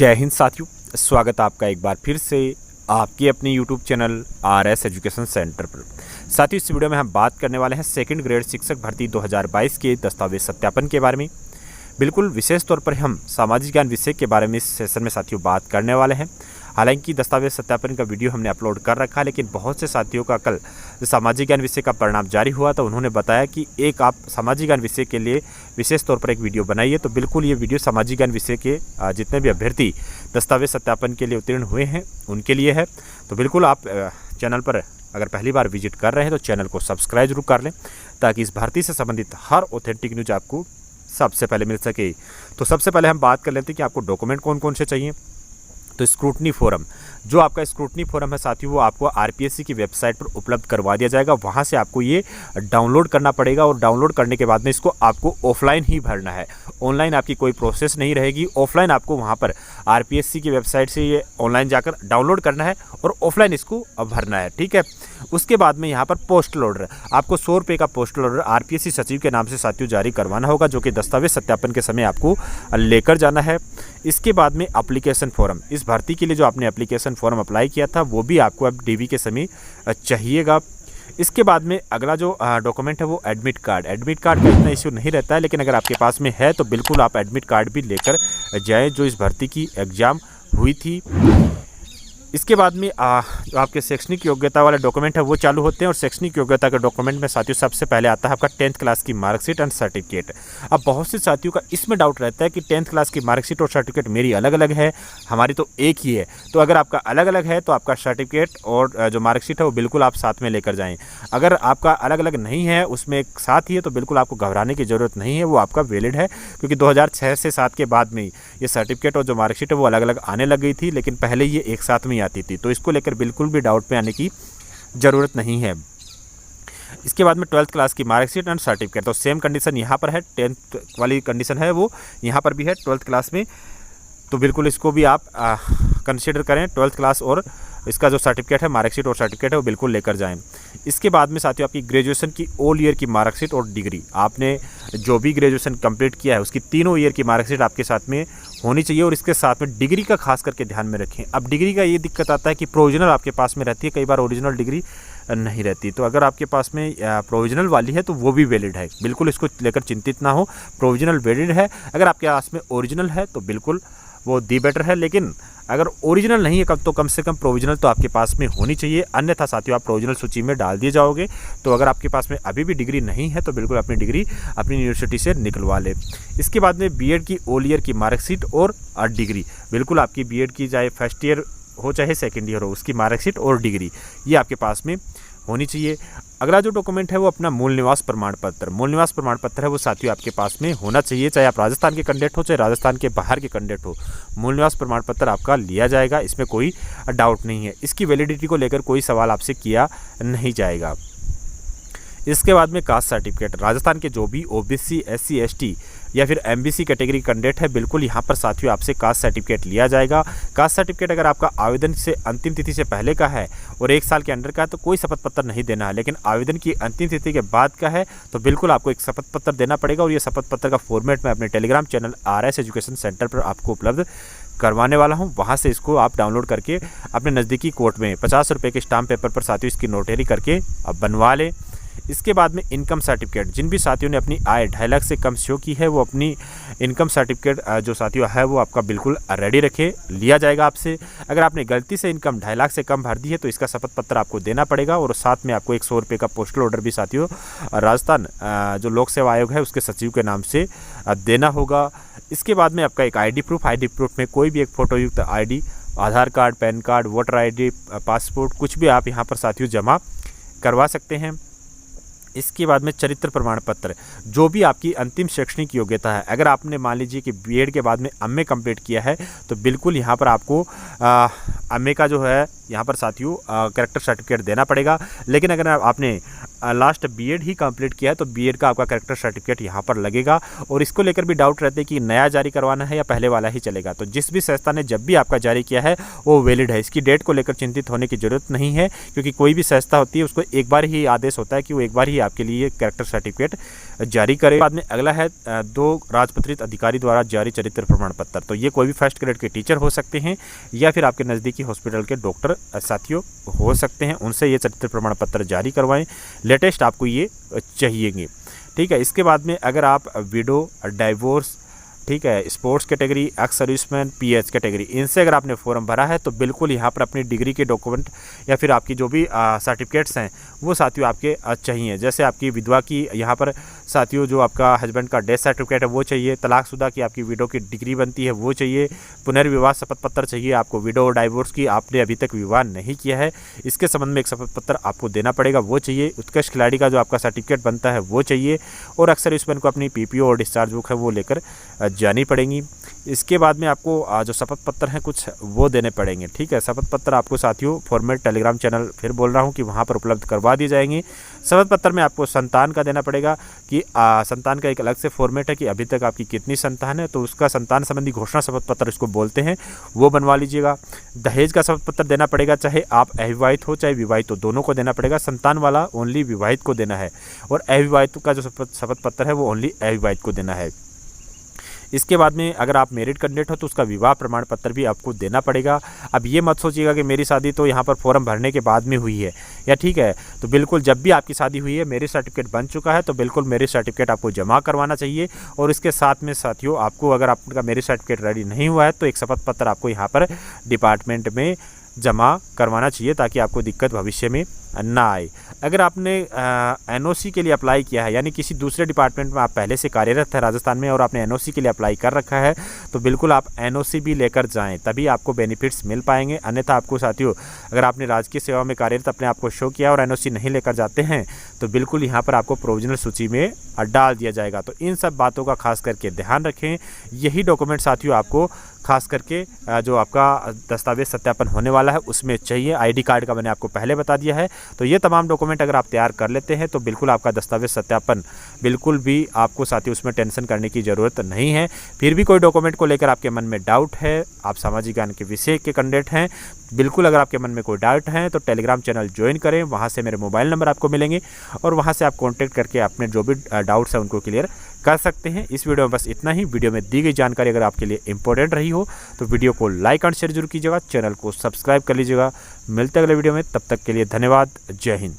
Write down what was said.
जय हिंद साथियों, स्वागत है आपका एक बार फिर से आपके अपने YouTube channel RS education centre पर। साथियों, इस वीडियो में हम बात करने वाले हैं सेकंड ग्रेड शिक्षक भर्ती 2022 के दस्तावेज सत्यापन के बारे में। बिल्कुल विशेष तौर पर हम सामाजिक ज्ञान विषय के बारे में इस सेशन में साथियों बात करने वाले हैं। हालांकि दस्तावेज सत्यापन का वीडियो हमने अपलोड कर रखा है, लेकिन बहुत से साथियों का कल सामाजिक ज्ञान विषय का परिणाम जारी हुआ तो उन्होंने बताया कि एक आप सामाजिक ज्ञान विषय के लिए विशेष तौर पर एक वीडियो बनाइए। तो बिल्कुल ये वीडियो सामाजिक ज्ञान विषय के जितने भी अभ्यर्थी दस्तावेज सत्यापन के लिए उत्तीर्ण हुए हैं उनके लिए है। तो बिल्कुल आप चैनल पर अगर पहली बार विजिट कर रहे हैं तो चैनल को सब्सक्राइब जरूर कर लें, ताकि इस भर्ती से संबंधित हर ऑथेंटिक न्यूज आपको सबसे पहले मिल सके। तो सबसे पहले हम बात कर लेते हैं कि आपको डॉक्यूमेंट कौन कौन से चाहिए। तो स्क्रूटनी फोरम, जो आपका स्क्रूटनी फोरम है साथियों, वो आपको आरपीएससी की वेबसाइट पर उपलब्ध करवा दिया जाएगा। वहाँ से आपको ये डाउनलोड करना पड़ेगा और डाउनलोड करने के बाद में इसको आपको ऑफलाइन ही भरना है। ऑनलाइन आपकी कोई प्रोसेस नहीं रहेगी। ऑफलाइन आपको वहाँ पर आरपीएससी की वेबसाइट से ये ऑनलाइन जाकर डाउनलोड करना है और ऑफलाइन इसको भरना है, ठीक है। उसके बाद में यहाँ पर पोस्टल ऑर्डर, आपको 100 रुपये का पोस्टल ऑर्डर आरपीएससी सचिव के नाम से साथियों जारी करवाना होगा, जो कि दस्तावेज सत्यापन के समय आपको लेकर जाना है। इसके बाद में एप्लीकेशन फॉर्म, इस भर्ती के लिए जो आपने एप्लीकेशन फॉर्म अप्लाई किया था वो भी आपको अब डीवी के समय चाहिएगा। इसके बाद में अगला जो डॉक्यूमेंट है वो एडमिट कार्ड। एडमिट कार्ड का इतना इश्यू नहीं रहता है, लेकिन अगर आपके पास में है तो बिल्कुल आप एडमिट कार्ड भी लेकर जाएं, जो इस भर्ती की एग्ज़ाम हुई थी। इसके बाद में जो आपके शैक्षणिक योग्यता वाले डॉक्यूमेंट है वो चालू होते हैं। और शैक्षणिक योग्यता के डॉक्यूमेंट में साथियों सबसे पहले आता है आपका 10th क्लास की मार्कशीट एंड सर्टिफिकेट। अब बहुत से साथियों का इसमें डाउट रहता है कि 10th क्लास की मार्कशीट और सर्टिफिकेट मेरी अलग अलग है, हमारी तो एक ही है। तो अगर आपका अलग अलग है तो आपका सर्टिफिकेट और जो मार्कशीट है वो बिल्कुल आप साथ में लेकर जाएँ। अगर आपका अलग अलग नहीं है, उसमें एक साथ ही है, तो बिल्कुल आपको घबराने की ज़रूरत नहीं है, वो आपका वैलिड है। क्योंकि 2006 से 7 के बाद में ये सर्टिफिकेट और जो मार्कशीट है वो अलग अलग आने लग गई थी, लेकिन पहले ये एक साथ में आती थी। तो इसको लेकर बिल्कुल भी डाउट में आने की ज़रूरत नहीं है। इसके बाद में 12th क्लास की मार्कशीट एंड सर्टिफिकेट, तो सेम कंडीशन यहाँ पर है, 10th वाली कंडीशन है वो यहाँ पर भी है 12th क्लास में। तो बिल्कुल इसको भी आप कंसिडर करें। 12th क्लास और इसका जो सर्टिफिकेट है, मार्कशीट और सर्टिफिकेट है, वो बिल्कुल लेकर जाएं। इसके बाद में साथियों आपकी ग्रेजुएशन की ऑल ईयर की मार्कशीट और डिग्री, आपने जो भी ग्रेजुएशन कंप्लीट किया है उसकी तीनों ईयर की मार्कशीट आपके साथ में होनी चाहिए। और इसके साथ में डिग्री का खास करके ध्यान में रखें। अब डिग्री का ये दिक्कत आता है कि प्रोविजनल आपके पास में रहती है, कई बार ओरिजिनल डिग्री नहीं रहती। तो अगर आपके पास में प्रोविजनल वाली है तो वो भी वैलिड है, बिल्कुल इसको लेकर चिंतित ना हो। प्रोविजनल वैलिड है। अगर आपके पास में ओरिजिनल है तो बिल्कुल वो दी बेटर है, लेकिन अगर ओरिजिनल नहीं है तो कम से कम प्रोविजनल तो आपके पास में होनी चाहिए। अन्यथा साथियों आप प्रोविजनल सूची में डाल दिए जाओगे। तो अगर आपके पास में अभी भी डिग्री नहीं है तो बिल्कुल अपनी डिग्री अपनी यूनिवर्सिटी से निकलवा ले। इसके बाद में बीएड की ऑल ईयर की मार्कशीट और डिग्री, बिल्कुल आपकी बीएड की चाहे फर्स्ट ईयर हो चाहे सेकेंड ईयर हो, उसकी मार्कशीट और डिग्री ये आपके पास में होनी चाहिए। अगला जो डॉक्यूमेंट है वो अपना मूल निवास प्रमाण पत्र। मूल निवास प्रमाण पत्र है वो साथियों आपके पास में होना चाहिए, चाहे आप राजस्थान के कैंडिडेट हो चाहे राजस्थान के बाहर के कैंडिडेट हो, मूल निवास प्रमाण पत्र आपका लिया जाएगा, इसमें कोई डाउट नहीं है। इसकी वैलिडिटी को लेकर कोई सवाल आपसे किया नहीं जाएगा। इसके बाद में कास्ट सर्टिफिकेट, राजस्थान के जो भी ओबीसी, एससी, एसटी या फिर एमबीसी कैटेगरी कैंडिडेट है, बिल्कुल यहाँ पर साथियों आपसे कास्ट सर्टिफिकेट लिया जाएगा। कास्ट सर्टिफिकेट अगर आपका आवेदन से अंतिम तिथि से पहले का है और 1 साल के अंडर का है तो कोई शपथ पत्र नहीं देना है, लेकिन आवेदन की अंतिम तिथि के बाद का है तो बिल्कुल आपको एक शपथ पत्र देना पड़ेगा। और ये शपथ पत्र का फॉर्मेट मैं अपने Telegram channel RS education centre पर आपको उपलब्ध करवाने वाला हूं। वहां से इसको आप डाउनलोड करके अपने नज़दीकी कोर्ट में 50 रुपये के स्टाम्प पेपर पर साथियों इसकी नोटरी करके अब बनवा लें। इसके बाद में इनकम सर्टिफिकेट, जिन भी साथियों ने अपनी आय 2.5 लाख से कम शो की है वो अपनी इनकम सर्टिफिकेट जो साथियों है वो आपका बिल्कुल रेडी रखे, लिया जाएगा आपसे। अगर आपने गलती से इनकम 2.5 लाख से कम भर दी है तो इसका शपथ पत्र आपको देना पड़ेगा। और साथ में आपको 100 रुपये का पोस्टल ऑर्डर भी साथियों राजस्थान जो लोक सेवा आयोग है उसके सचिव के नाम से देना होगा। इसके बाद में आपका एक ID प्रूफ में कोई भी एक फोटोयुक्त ID, Aadhaar card, PAN card, voter ID, passport, कुछ भी आप यहाँ पर साथियों जमा करवा सकते हैं। इसके बाद में चरित्र प्रमाण पत्र, जो भी आपकी अंतिम शैक्षणिक योग्यता है, अगर आपने मान लीजिए कि बीएड के बाद में एमए कंप्लीट किया है तो बिल्कुल यहाँ पर आपको एमए का जो है यहाँ पर साथियों कैरेक्टर सर्टिफिकेट देना पड़ेगा। लेकिन अगर आपने लास्ट बीएड ही कंप्लीट किया है तो बीएड का आपका कैरेक्टर सर्टिफिकेट यहाँ पर लगेगा। और इसको लेकर भी डाउट रहते हैं कि नया जारी करवाना है या पहले वाला ही चलेगा। तो जिस भी संस्था ने जब भी आपका जारी किया है वो वैलिड है, इसकी डेट को लेकर चिंतित होने की जरूरत नहीं है, क्योंकि कोई भी संस्था होती है उसको एक बार ही आदेश होता है कि वो एक बार ही आपके लिए कैरेक्टर सर्टिफिकेट जारी करे। बाद में अगला है 2 राजपत्रित अधिकारी द्वारा जारी चरित्र प्रमाण पत्र। तो ये कोई भी फर्स्ट ग्रेड के टीचर हो सकते हैं या फिर आपके नज़दीकी हॉस्पिटल के डॉक्टर साथियों हो सकते हैं, उनसे ये चरित्र प्रमाण पत्र जारी करवाएं। लेटेस्ट आपको ये चाहिएंगे, ठीक है। इसके बाद में अगर आप विडो, डाइवोर्स, ठीक है, sports category, ex serviceman, pH category, इनसे अगर आपने फॉर्म भरा है तो बिल्कुल यहाँ पर अपनी डिग्री के डॉक्यूमेंट या फिर आपकी जो भी सर्टिफिकेट्स हैं वो साथियों आपके चाहिए। जैसे आपकी विधवा की यहाँ पर साथियों जो आपका हस्बैंड का डेथ सर्टिफिकेट है वो चाहिए, तलाकशुदा की आपकी विडो की डिग्री बनती है वो चाहिए, पुनर्विवाह शपथ पत्र चाहिए आपको, विडो और डाइवोर्स की आपने अभी तक विवाह नहीं किया है इसके संबंध में एक शपथ पत्र आपको देना पड़ेगा वो चाहिए, उत्कृष्ट खिलाड़ी का जो आपका सर्टिफिकेट बनता है वो चाहिए, और एक्स सर्विसमैन को अपनी पीपीओ और डिस्चार्ज बुक है वो लेकर जानी पड़ेंगी। इसके बाद में आपको जो शपथ पत्र हैं कुछ वो देने पड़ेंगे, ठीक है। शपथ पत्र आपको साथियों फॉर्मेट टेलीग्राम चैनल फिर बोल रहा हूँ कि वहाँ पर उपलब्ध करवा दिए जाएंगे। शपथ पत्र में आपको संतान का देना पड़ेगा कि संतान का एक अलग से फॉर्मेट है कि अभी तक आपकी कितनी संतान है, तो उसका संतान संबंधी घोषणा शपथ पत्र इसको बोलते हैं वो बनवा लीजिएगा। दहेज का शपथ पत्र देना पड़ेगा, चाहे आप अविवाहित हो चाहे विवाहित हो दोनों को देना पड़ेगा। संतान वाला ओनली विवाहित को देना है और अविवाहित का जो शपथ पत्र है वो ओनली अविवाहित को देना है। इसके बाद में अगर आप मैरिड कैंडिडेट हो तो उसका विवाह प्रमाण पत्र भी आपको देना पड़ेगा। अब ये मत सोचिएगा कि मेरी शादी तो यहाँ पर फॉर्म भरने के बाद में हुई है या, ठीक है, तो बिल्कुल जब भी आपकी शादी हुई है मैरिज सर्टिफिकेट बन चुका है तो बिल्कुल मैरिज सर्टिफिकेट आपको जमा करवाना चाहिए। और इसके साथ में साथियों आपको अगर आपका मैरिज सर्टिफिकेट रेडी नहीं हुआ है तो एक शपथ पत्र आपको यहाँ पर डिपार्टमेंट में जमा करवाना चाहिए ताकि आपको दिक्कत भविष्य में ना आए। अगर आपने एनओसी के लिए अप्लाई किया है, यानी किसी दूसरे डिपार्टमेंट में आप पहले से कार्यरत है राजस्थान में और आपने एनओसी के लिए अप्लाई कर रखा है तो बिल्कुल आप एनओसी भी लेकर जाएं, तभी आपको बेनिफिट्स मिल पाएंगे। अन्यथा आपको साथियों अगर आपने राजकीय सेवा में कार्यरत अपने आप को शो किया और एनओसी नहीं लेकर जाते हैं तो बिल्कुल यहाँ पर आपको प्रोविजनल सूची में डाल दिया जाएगा। तो इन सब बातों का खास करके ध्यान रखें। यही डॉक्यूमेंट साथियों आपको खास करके जो आपका दस्तावेज सत्यापन होने वाला है उसमें चाहिए। आईडी कार्ड का मैंने आपको पहले बता दिया है। तो ये तमाम डॉक्यूमेंट अगर आप तैयार कर लेते हैं तो बिल्कुल आपका दस्तावेज सत्यापन बिल्कुल भी आपको साथियों उसमें टेंशन करने की ज़रूरत नहीं है। फिर भी कोई डॉक्यूमेंट को लेकर आपके मन में डाउट है, आप सामाजिक ज्ञान के विषय के कैंडिडेट हैं, बिल्कुल अगर आपके मन में कोई डाउट है तो टेलीग्राम चैनल ज्वाइन करें, वहाँ से मेरे मोबाइल नंबर आपको मिलेंगे और वहाँ से आप कॉन्टैक्ट करके अपने जो भी डाउट्स हैं उनको क्लियर कर सकते हैं। इस वीडियो में बस इतना ही। वीडियो में दी गई जानकारी अगर आपके लिए इंपॉर्टेंट रही हो तो वीडियो को लाइक एंड शेयर जरूर कीजिएगा, चैनल को सब्सक्राइब कर लीजिएगा। मिलते हैं अगले वीडियो में, तब तक के लिए धन्यवाद। जय हिंद।